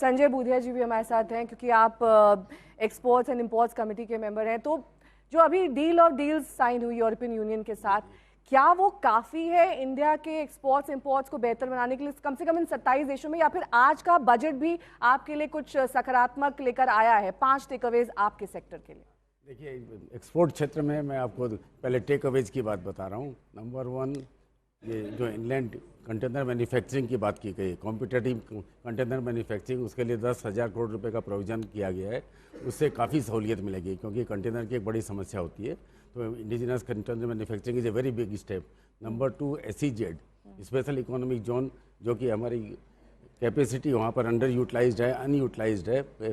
संजय बूधिया जी भी हमारे साथ हैं क्योंकि आप एक्सपोर्ट्स एंड इंपोर्ट्स कमेटी के मेंबर हैं। तो जो अभी डील ऑफ डील्स साइन हुई यूरोपियन यूनियन के साथ, क्या वो काफ़ी है इंडिया के एक्सपोर्ट्स इंपोर्ट्स को बेहतर बनाने के लिए कम से कम इन 27 देशों में, या फिर आज का बजट भी आपके लिए कुछ सकारात्मक लेकर आया है? 5 टेकअवेज आपके सेक्टर के लिए। देखिए, एक्सपोर्ट क्षेत्र में मैं आपको पहले टेकअवेज की बात बता रहा हूँ। नंबर 1, ये जो इनलैंड कंटेनर मैन्युफैक्चरिंग की बात की गई, कॉम्पिटेटिव कंटेनर मैन्युफैक्चरिंग, उसके लिए 10,000 करोड़ रुपए का प्रोविजन किया गया है। उससे काफ़ी सहूलियत मिलेगी क्योंकि कंटेनर की एक बड़ी समस्या होती है। तो indigenous container manufacturing is a very big step. Number 2, SEZ special economic zone, जो कि हमारी कैपेसिटी वहाँ पर अंडर यूटिलाइज्ड है, अनयूटिलाइज्ड है,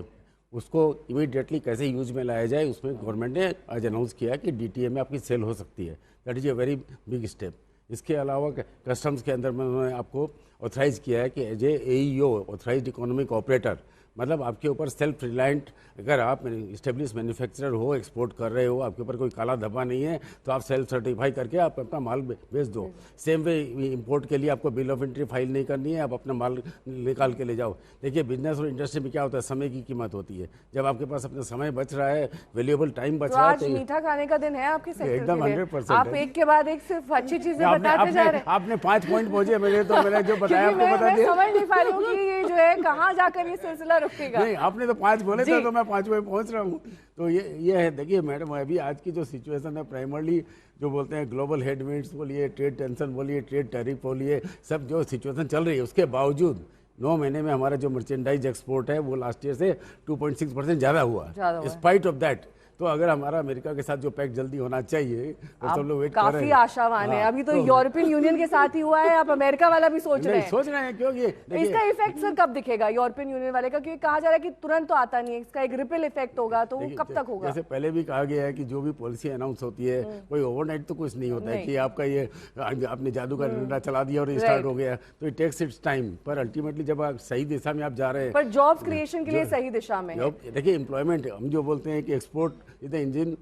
उसको इमीडिएटली कैसे यूज में लाया जाए, उसमें गवर्नमेंट ने आज अनाउंस किया कि DTA में आपकी सेल हो सकती है। That is a very big step. इसके अलावा कस्टम्स के अंदर में उन्होंने आपको ऑथराइज किया है कि as a AEO authorised economic operator, मतलब आपके ऊपर सेल्फ रिलायंट, अगर आप इस्टेब्लिश मैन्युफैक्चरर हो, एक्सपोर्ट कर रहे हो, आपके ऊपर कोई काला धब्बा नहीं है, तो आप सेल्फ सर्टिफाई करके आप अपना माल बेच दो। सेम वे इंपोर्ट के लिए आपको बिल ऑफ एंट्री फाइल नहीं करनी है, आप अपना माल निकाल के ले जाओ। देखिए, बिजनेस और इंडस्ट्री में क्या होता है, समय की कीमत होती है। जब आपके पास अपना समय बच रहा है, वैल्यूएबल टाइम बच रहा है, तो मीठा खाने का दिन है आपके सेक्टर एकदम के लिए। 100%। आप एक के बाद एक सिर्फ अच्छी चीजें बताते जा रहे हैं। आपने 5 पॉइंट पहुंचे, मैंने जो बताया आपको बता दिया। समझ नहीं पा रही हूँ कि ये जो है कहाँ जाकर ये सिलसिला रुकेगा। नहीं, आपने तो 5 बोले थे, तो मैं 5 में पहुंच रहा हूँ। तो ये है। देखिए मैडम, अभी आज की जो सिचुएशन है, प्राइमरली जो बोलते हैं ग्लोबल हेडविंड्स बोलिए, ट्रेड टेंशन बोलिए, ट्रेड टैरिफ बोलिए, सब जो सिचुएशन चल रही है, उसके बावजूद 9 महीने में हमारा जो मर्चेंडाइज एक्सपोर्ट है वो लास्ट ईयर से 2.6% ज़्यादा हुआ, स्पाइट ऑफ दैट। तो अगर हमारा अमेरिका के साथ जो पैक्ट जल्दी होना चाहिए, तो सब लोग वेट कर रहे हैं। काफी आशावान है। अभी तो यूरोपियन यूनियन के साथ ही हुआ है, आप अमेरिका वाला भी सोच रहे हैं? क्योंकि इसका इफेक्ट सर कब दिखेगा यूरोपियन यूनियन वाले का? क्योंकि कहा जा रहा है कि तुरंत तो आता नहीं है, इसका एक रिपल इफेक्ट होगा, तो वो कब तक होगा? जैसे पहले भी कहा गया है कि जो भी पॉलिसी अनाउंस होती है, कोई ओवरनाइट तो कुछ नहीं होता है कि आपका ये आपने जादू का डंडा चला दिया और स्टार्ट हो गया। तो इट टेक्स इट्स टाइम, पर अल्टीमेटली जब आप सही दिशा में आप जा रहे हैं, पर जॉब्स क्रिएशन के लिए सही दिशा में। देखिए, एम्प्लॉयमेंट, हम जो बोलते हैं कि export is the engine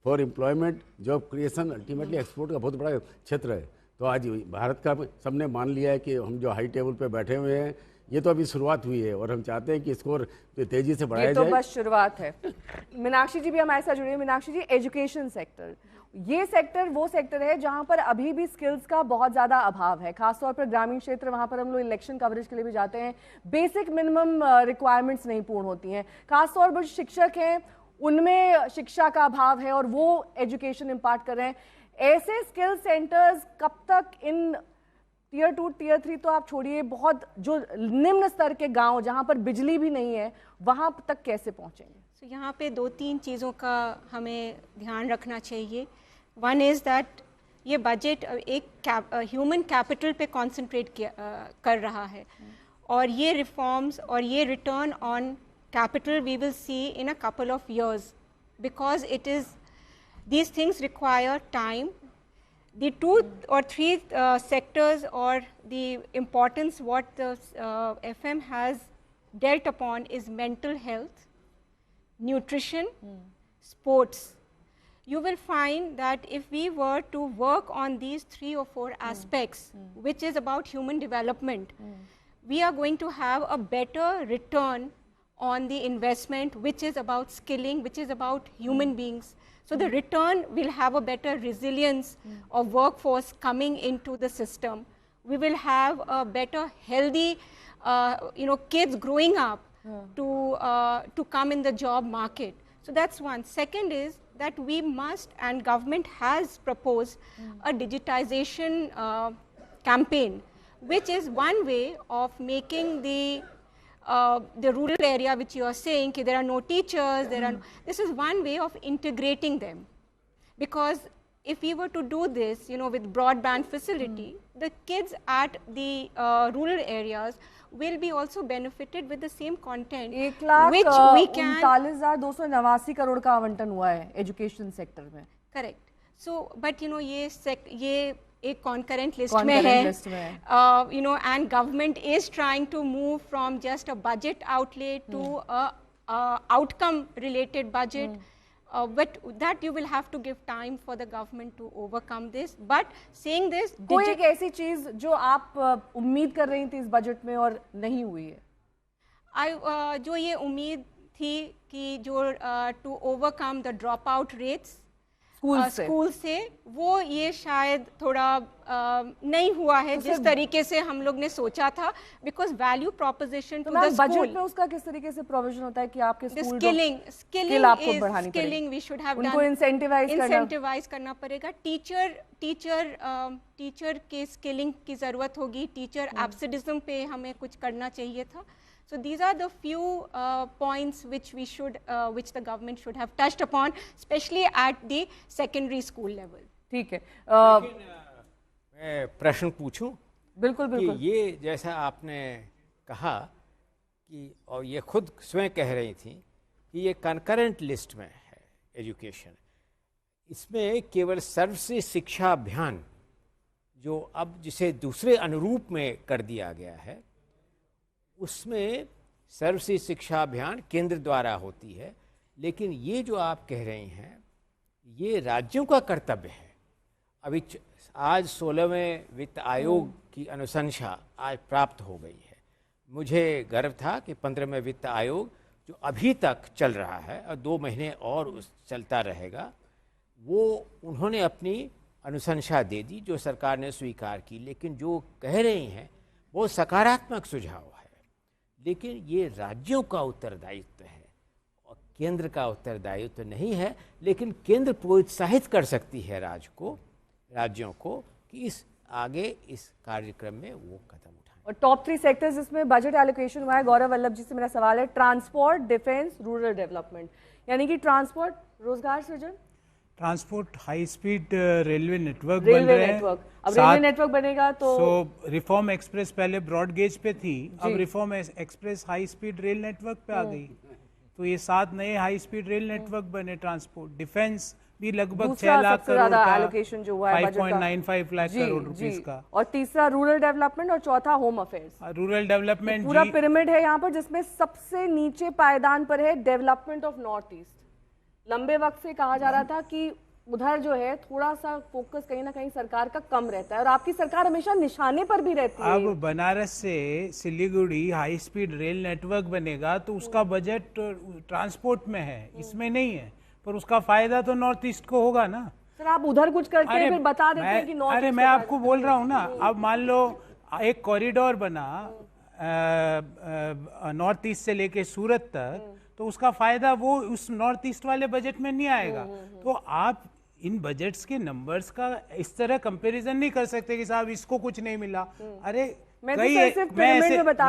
for employment, job creation, ultimately export का बहुत बड़ा क्षेत्र है। तो आज भारत का सबने मान लिया है कि हम जो हाई टेबल पे बैठे हुए हैं, ये तो अभी शुरुआत हुई है और हम चाहते हैं कि स्कोर तेजी से बढ़ाया जाए। ये तो बस शुरुआत है। मीनाक्षी जी भी हमारे साथ जुड़ी है। मीनाक्षी जी, एजुकेशन सेक्टर, ये सेक्टर वो सेक्टर है जहां पर अभी भी स्किल्स का बहुत ज्यादा अभाव है, खासतौर पर ग्रामीण क्षेत्र। वहां पर हम लोग इलेक्शन कवरेज के लिए भी जाते हैं, बेसिक मिनिमम रिक्वायरमेंट्स नहीं पूर्ण होती हैं। खासतौर पर शिक्षक हैं, उनमें शिक्षा का अभाव है और वो एजुकेशन इम्पार्ट कर रहे हैं। ऐसे स्किल सेंटर्स कब तक इन Tier 2 Tier 3 तो आप छोड़िए, बहुत जो निम्न स्तर के गांव जहां पर बिजली भी नहीं है, वहां तक कैसे पहुंचेंगे? तो यहाँ पे 2-3 चीज़ों का हमें ध्यान रखना चाहिए। वन इज़ दैट ये बजट एक ह्यूमन कैपिटल पे कॉन्सेंट्रेट कर रहा है, और ये रिफॉर्म्स और ये return on capital we will see in a couple of years, because these things require time. The 2 or 3 sectors or the importance what the FM has dealt upon is mental health, nutrition, sports. You will find that if we were to work on these 3 or 4 aspects, which is about human development, we are going to have a better return on the investment, which is about skilling, which is about human beings. So the return will have a better resilience of workforce coming into the system. We will have a better healthy kids growing up to come in the job market. So that's one. Second is that we must, and government has proposed a digitization campaign, which is one way of making the rural area, which you are saying that there are no teachers, this is one way of integrating them. Because if we were to do this, with broadband facility, the kids at the rural areas will be also benefited with the same content, which we can. 1,39,289 crore का आवंटन हुआ है education sector में। Correct. So but ये एक concurrent list में है, and government is trying to move from just a budget outlay to a outcome related budget, but that you will have to give time for the government to overcome this. But saying this, कोई एक ऐसी चीज जो आप उम्मीद कर रही थी इस बजट में और नहीं हुई है? जो ये उम्मीद थी कि जो to overcome the drop out rates school से वो ये शायद थोड़ा नहीं हुआ है जिस तरीके से हम लोग ने सोचा था, because value proposition to the school. Budget में उसका किस तरीके से प्रोविजन होता है कि आपके school skilling we should have done, उनको इंसेंटिवाइज करना पड़ेगा। टीचर के स्किलिंग की जरूरत होगी, टीचर एब्सेंटिज्म पे हमें कुछ करना चाहिए था। So these are the few points which the government should have touched upon, especially at the secondary school level. ठीक है। मैं प्रश्न पूछूं? बिल्कुल बिल्कुल। कि ये जैसा आपने कहा कि, और ये खुद स्वयं कह रही थी कि ये कंकरेंट लिस्ट में है एजुकेशन, इसमें केवल सर्व से शिक्षा अभियान जो अब जिसे दूसरे अनुरूप में कर दिया गया है, उसमें सर्व से शिक्षा अभियान केंद्र द्वारा होती है, लेकिन ये जो आप कह रही हैं ये राज्यों का कर्तव्य है। अभी आज 16वें वित्त आयोग की अनुशंसा आज प्राप्त हो गई है। मुझे गर्व था कि 15वें वित्त आयोग जो अभी तक चल रहा है और 2 महीने और चलता रहेगा, वो उन्होंने अपनी अनुशंसा दे दी जो सरकार ने स्वीकार की, लेकिन जो कह रही हैं वो सकारात्मक सुझाव है। लेकिन ये राज्यों का उत्तरदायित्व है और केंद्र का उत्तरदायित्व नहीं है, लेकिन केंद्र प्रोत्साहित कर सकती है राज्यों को कि इस कार्यक्रम में वो कदम उठाएं। और टॉप 3 सेक्टर्स जिसमें बजट एलोकेशन हुआ है, गौरव वल्लभ जी से मेरा सवाल है, ट्रांसपोर्ट, डिफेंस, रूरल डेवलपमेंट। यानी कि ट्रांसपोर्ट रोजगार सृजन, transport high speed railway network बन रहे हैं। अब रेलवे नेटवर्क बनेगा तो रिफॉर्म एक्सप्रेस पहले ब्रॉड गेज पे थी, अब reform express high speed rail network पे आ गई, तो ये 7 नए हाई स्पीड रेल नेटवर्क बने। ट्रांसपोर्ट डिफेंस भी लगभग 6 लाख करोड़ का एलोकेशन जो हुआ है, 5.95 लाख करोड़ रुपीस का। और तीसरा रूरल डेवलपमेंट और चौथा होम अफेयर्स। रूरल डेवलपमेंट पूरा पिरामिड है यहाँ पर, जिसमें सबसे नीचे पायदान पर है डेवलपमेंट ऑफ नॉर्थ ईस्ट। लंबे वक्त से कहा जा रहा था कि उधर जो है थोड़ा सा फोकस कहीं ना कहीं सरकार का कम रहता है, और आपकी सरकार हमेशा निशाने पर भी रहती है। अब बनारस से Siliguri high speed rail network बनेगा तो उसका बजट ट्रांसपोर्ट में है, इसमें नहीं है, पर उसका फायदा तो नॉर्थ ईस्ट को होगा ना। सर आप उधर कुछ करके हैं, फिर बता देते हैं कि नॉर्थ ईस्ट। मैं आपको बोल रहा हूँ ना, अब मान लो एक कॉरिडोर बना नॉर्थ ईस्ट से लेके सूरत तक, तो उसका फायदा वो उस नॉर्थ ईस्ट वाले बजट में नहीं आएगा। तो आप इन बजट्स के नंबर्स का इस तरह कंपैरिजन नहीं कर सकते कि साहब इसको कुछ नहीं मिला। अरे मैं बता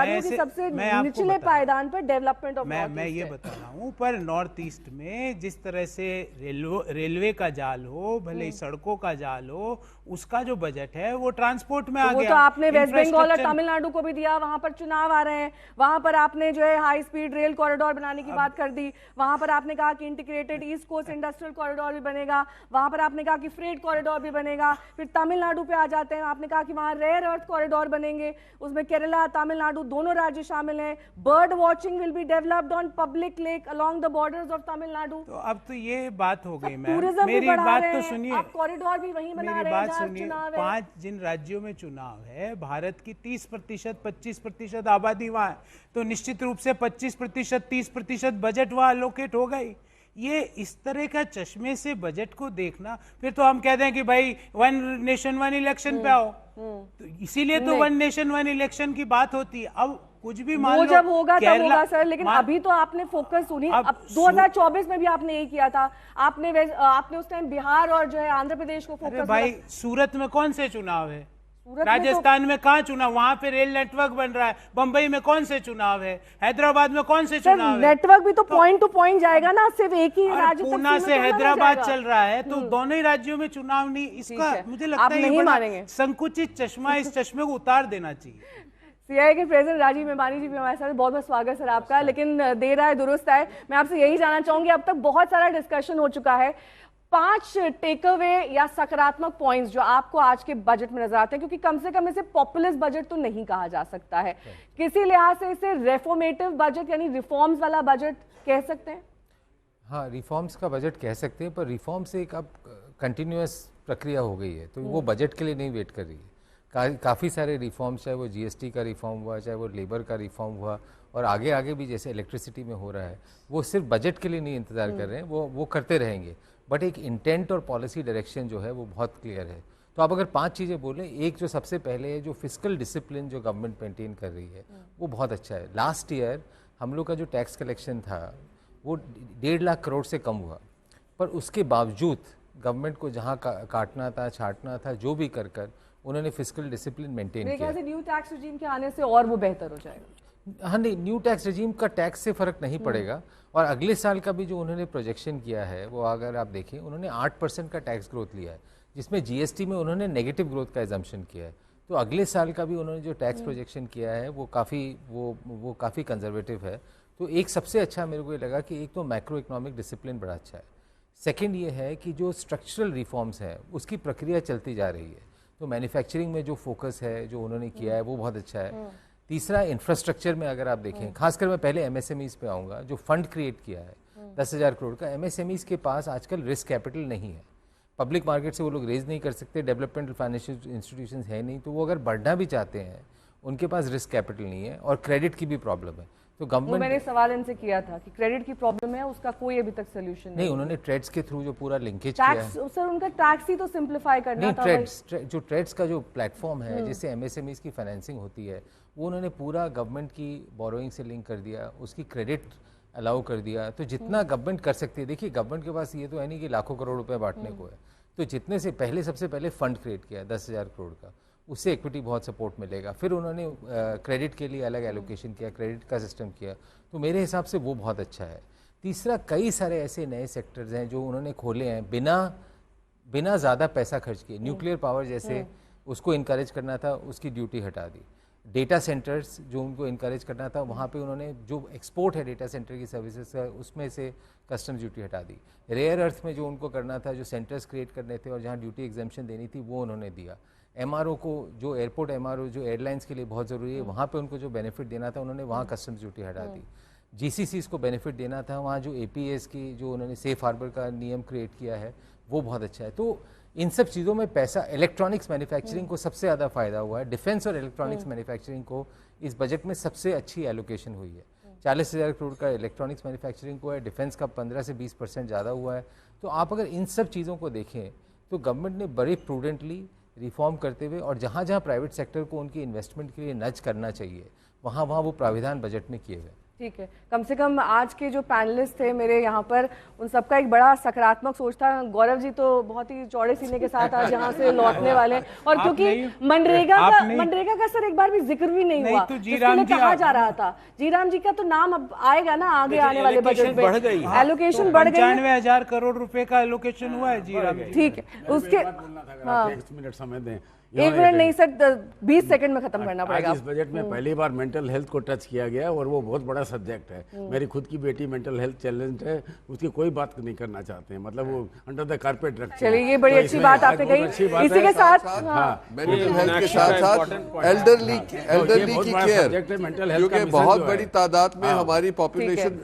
रही हूँ कि सबसे निचले पायदान पर डेवलपमेंट ऑफ मैं ये बता रहा हूँ, पर नॉर्थ ईस्ट में जिस तरह से रेलवे का जाल हो, भले सड़कों का जाल हो, उसका जो बजट है वो ट्रांसपोर्ट में आ गया। तो आपने वेस्ट बंगाल और तमिलनाडु को भी दिया, वहां पर चुनाव आ रहे हैं, वहां पर आपने जो है हाई स्पीड रेल कॉरिडोर बनाने की बात कर दी, वहां पर आपने कहा कि integrated east coast industrial corridor भी बनेगा, वहां पर आपने कहा कि फ्रेट कॉरिडोर भी बनेगा। फिर तमिलनाडु पे आ जाते हैं, आपने कहा कि वहां रेयर अर्थ कॉरिडोर बनेंगे, उसमें केरला तमिलनाडु दोनों राज्य शामिल हैं। Bird watching will be developed on public lake along the borders of Tamil Nadu. तो अब तो ये बात हो गई, टूरिज्म मेरी बात तो सुनिए, आप कॉरिडोर भी वहीं बना रहे हैं जहां चुनाव है। 5 जिन राज्यों में चुनाव है, भारत की 30% 25% आबादी वहां है, तो निश्चित रूप से 25% 30% बजट वहां एलोकेट हो गई। ये इस तरह का चश्मे से बजट को देखना, फिर तो हम कहते हैं कि भाई 1 नेशन 1 इलेक्शन पे आओ, तो इसीलिए तो 1 नेशन 1 इलेक्शन की बात होती है। अब कुछ भी मान लो जब होगा तब होगा सर, लेकिन अभी तो आपने फोकस सुनी। अब 2024 में भी आपने यही किया था, आपने उस टाइम बिहार और जो है आंध्र प्रदेश को फोकस। भाई सूरत में कौन से चुनाव है, राजस्थान में कहाँ चुनाव, वहां पे रेल नेटवर्क बन रहा है, बंबई में कौन से चुनाव है, हैदराबाद में कौन से चुनाव है। नेटवर्क भी तो पॉइंट टू पॉइंट जाएगा ना, सिर्फ एक ही राज्य तक पूना से हैदराबाद चल रहा है, तो दोनों ही राज्यों में चुनाव नहीं। इसका मुझे लगता है ये बड़ा संकुचित चश्मा, इस चश्मे को उतार देना चाहिए। सीआईए के प्रेसिडेंट राजीव मेवानी जी भी हमारे साथ, बहुत बहुत स्वागत सर आपका। लेकिन देर आए दुरुस्त आए, मैं आपसे यही जानना चाहूंगी, अब तक बहुत सारा डिस्कशन हो चुका है, 5 टेक अवे या सकारात्मक पॉइंट्स जो आपको आज के बजट में नजर आते हैं, क्योंकि कम से कम इसे पॉपुलिस्ट बजट तो नहीं कहा जा सकता है, किसी लिहाज से इसे रेफॉर्मेटिव बजट यानी रिफॉर्म्स वाला बजट कह सकते हैं। हाँ, रिफॉर्म्स का बजट कह सकते हैं, पर रिफॉर्म्स एक अब कंटिन्यूअस प्रक्रिया हो गई है, तो वो बजट के लिए नहीं वेट कर रही है। काफ़ी सारे रिफॉर्म्स, चाहे वो जीएसटी का रिफॉर्म हुआ, चाहे वो लेबर का रिफॉर्म हुआ, और आगे आगे भी जैसे इलेक्ट्रिसिटी में हो रहा है, वो सिर्फ बजट के लिए नहीं इंतज़ार कर रहे हैं, वो करते रहेंगे, बट एक इंटेंट और पॉलिसी डायरेक्शन जो है वो बहुत क्लियर है। तो आप अगर 5 चीज़ें बोलें, एक जो सबसे पहले है, जो फिस्कल डिसिप्लिन जो गवर्नमेंट मेंटेन कर रही है वो बहुत अच्छा है। लास्ट ईयर हम लोग का जो टैक्स कलेक्शन था वो 1.5 लाख करोड़ से कम हुआ, पर उसके बावजूद गवर्नमेंट को जहाँ काटना था, छाटना था, जो भी कर उन्होंने फिस्कल डिसिप्लिन मेंटेन मेरे किया। ख्याल से न्यू टैक्स रिजीम के आने से और वो बेहतर हो जाएगा। हाँ नहीं, न्यू टैक्स रजीम का टैक्स से फ़र्क नहीं पड़ेगा, और अगले साल का भी जो उन्होंने प्रोजेक्शन किया है वो अगर आप देखें, उन्होंने 8% का टैक्स ग्रोथ लिया है, जिसमें जीएसटी में उन्होंने नेगेटिव ग्रोथ का एजम्पशन किया है। तो अगले साल का भी उन्होंने जो टैक्स प्रोजेक्शन किया है वो काफ़ी कंजर्वेटिव है। तो एक सबसे अच्छा मेरे को ये लगा कि एक तो मैक्रो इकोनॉमिक डिसिप्लिन बड़ा अच्छा है। सेकेंड ये है कि जो स्ट्रक्चरल रिफॉर्म्स हैं उसकी प्रक्रिया चलती जा रही है, तो मैन्युफैक्चरिंग में जो फोकस है जो उन्होंने किया है वो बहुत अच्छा है। तीसरा, इंफ्रास्ट्रक्चर में अगर आप देखें, खासकर मैं पहले एमएसएमईज पे आऊँगा, जो फंड क्रिएट किया है 10,000 करोड़ का, एमएसएमईज के पास आजकल रिस्क कैपिटल नहीं है, पब्लिक मार्केट से वो लोग रेज नहीं कर सकते, डेवलपमेंटल फाइनेंशियल इंस्टीट्यूशन है नहीं, तो वो अगर बढ़ना भी चाहते हैं उनके पास रिस्क कैपिटल नहीं है, और क्रेडिट की भी प्रॉब्लम है। तो वो गवर्नमेंट, मैंने सवाल इनसे किया था कि क्रेडिट की प्रॉब्लम है, उसका कोई अभी तक सोल्यूशन नहीं, उन्होंने ट्रेड्स के थ्रू जो पूरा लिंकेज किया है, टैक्स, सर उनका टैक्स ही तो सिंप्लीफाई करना नहीं, था। जो ट्रेड्स का जो प्लेटफॉर्म है जिससे एमएसएमईज की फाइनेंसिंग होती है, वो उन्होंने पूरा गवर्नमेंट की बोरोइंग से लिंक कर दिया, उसकी क्रेडिट अलाउ कर दिया। तो जितना गवर्नमेंट कर सकती है, देखिए गवर्नमेंट के पास ये तो है नहीं कि लाखों करोड़ रुपए बांटने को है, तो जितने से पहले सबसे पहले फंड क्रिएट किया 10,000 करोड़ का, उससे इक्विटी बहुत सपोर्ट मिलेगा। फिर उन्होंने क्रेडिट के लिए अलग एलोकेशन किया, क्रेडिट का सिस्टम किया, तो मेरे हिसाब से वो बहुत अच्छा है। तीसरा, कई सारे ऐसे नए सेक्टर्स हैं जो उन्होंने खोले हैं बिना ज़्यादा पैसा खर्च किए। न्यूक्लियर पावर जैसे उसको इनकरेज करना था, उसकी ड्यूटी हटा दी। डेटा सेंटर्स जो उनको इनकरेज करना था, वहाँ पे उन्होंने जो एक्सपोर्ट है डेटा सेंटर की सर्विसेज का, उसमें से कस्टम्स ड्यूटी हटा दी। रेयर अर्थ में जो उनको करना था, जो सेंटर्स क्रिएट करने थे और जहाँ ड्यूटी एग्जेम्पशन देनी थी, वो उन्होंने दिया। एमआरओ को, जो एयरपोर्ट एमआरओ जो एयरलाइंस के लिए बहुत ज़रूरी है, वहाँ पे उनको जो बेनिफिट देना था, उन्होंने वहाँ कस्टम्स ड्यूटी हटा दी। जीसीसीज को बेनिफिट देना था, वहाँ जो एपीएस की जो उन्होंने सेफ हार्बर का नियम क्रिएट किया है, वो बहुत अच्छा है। तो इन सब चीज़ों में पैसा, इलेक्ट्रॉनिक्स मैन्युफैक्चरिंग को सबसे ज़्यादा फ़ायदा हुआ है। डिफेंस और इलेक्ट्रॉनिक्स मैन्युफैक्चरिंग को इस बजट में सबसे अच्छी एलोकेशन हुई है। 40,000 करोड़ का इलेक्ट्रॉनिक्स मैन्युफैक्चरिंग को है, डिफेंस का 15 से 20% ज़्यादा हुआ है। तो आप अगर इन सब चीज़ों को देखें तो गवर्नमेंट ने बड़े प्रूडेंटली रिफॉर्म करते हुए, और जहाँ जहाँ प्राइवेट सेक्टर को उनकी इन्वेस्टमेंट के लिए नज करना चाहिए, वहाँ वो प्राविधान बजट में किए हुए। ठीक है, कम से कम आज के जो पैनलिस्ट थे मेरे यहाँ पर, उन सबका एक बड़ा सकारात्मक सोच था। गौरव जी तो बहुत ही चौड़े सीने के साथ आज यहाँ से लौटने वाले, और क्योंकि मनरेगा का सर एक बार भी जिक्र भी नहीं हुआ, तो जिसके लिए कहा जा रहा था। जीराम जी का तो नाम अब आएगा ना आगे आने वाले बजट में, एलोकेशन बढ़ गई, 95,000 करोड़ रुपए का एलोकेशन हुआ है जीराम जी। ठीक है, उसके 1 मिनट समय दें। 1 मिनट नहीं सर, 20 सेकंड में खत्म करना पड़ेगा। इस बजट में पहली बार मेंटल हेल्थ को टच किया गया, और वो बहुत बड़ा सब्जेक्ट है। मेरी खुद की बेटी मेंटल हेल्थ चैलेंज है, उसकी कोई बात नहीं करना चाहते हैं, मतलब वो अंडर द कारपेट रखते हैं। चलिए, ये बड़ी अच्छी बात आपने कही। इसी के साथ मेंटल हेल्थ के साथ साथ एल्डरली की केयर, क्योंकि बहुत बड़ी तादाद में हमारी पॉपुलेशन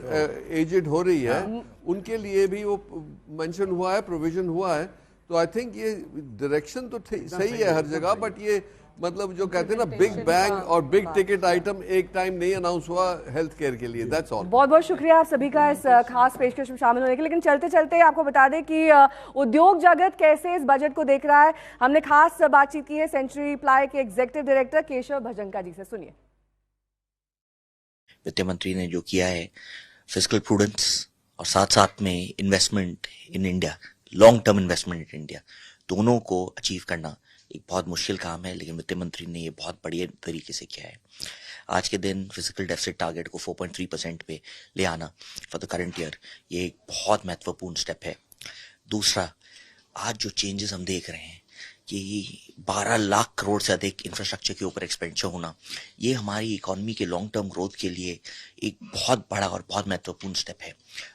एजेड हो रही है, उनके लिए भी वो मेंशन हुआ है, प्रोविजन हुआ है। तो आई थिंक ये डायरेक्शन तो सही है हर जगह, बट ये मतलब जो कहते हैं ना बिग बैंग और बिग टिकट आइटम एक टाइम नहीं अनाउंस हुआ हेल्थ केयर के लिए। That's all. बहुत बहुत शुक्रिया आप सभी का इस खास पेशकश में शामिल होने के लिए। लेकिन चलते चलते आपको बता दें कि उद्योग जगत कैसे इस बजट को देख रहा है। हमने खास बातचीत की है सेंचुरी प्लाई के एग्जीक्यूटिव डायरेक्टर केशव भजंका जी से, सुनिए। वित्त मंत्री ने जो किया है फिस्कल प्रूडेंस और साथ साथ में investment in India, long term investment in India, दोनों को अचीव करना एक बहुत मुश्किल काम है, लेकिन वित्त मंत्री ने ये बहुत बढ़िया तरीके से किया है। आज के दिन फिजिकल डेफिसिट टारगेट को 4.3% पे ले आना फॉर द करंट ईयर, ये एक बहुत महत्वपूर्ण स्टेप है। दूसरा, आज जो चेंजेस हम देख रहे हैं कि 12 लाख करोड़ से अधिक इंफ्रास्ट्रक्चर के ऊपर एक्सपेंडिचर होना, ये हमारी इकोनॉमी के लॉन्ग टर्म ग्रोथ के लिए एक बहुत बड़ा और बहुत महत्वपूर्ण स्टेप है।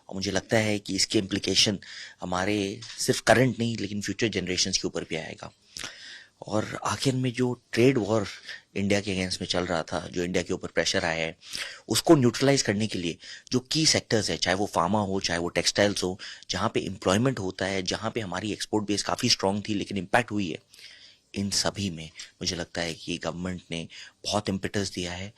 और मुझे लगता है कि इसके इम्प्लीकेशन हमारे सिर्फ करंट नहीं लेकिन फ्यूचर जनरेशन्स के ऊपर भी आएगा। और आखिर में जो ट्रेड वॉर इंडिया के अगेंस्ट में चल रहा था, जो इंडिया के ऊपर प्रेशर आया है, उसको न्यूट्रलाइज करने के लिए जो की सेक्टर्स है, चाहे वो फार्मा हो, चाहे वो टेक्सटाइल्स हो, जहाँ पे एम्प्लॉयमेंट होता है, जहाँ पे हमारी एक्सपोर्ट बेस काफ़ी स्ट्रांग थी लेकिन इम्पैक्ट हुई है, इन सभी में मुझे लगता है कि गवर्नमेंट ने बहुत इम्पेटस दिया है।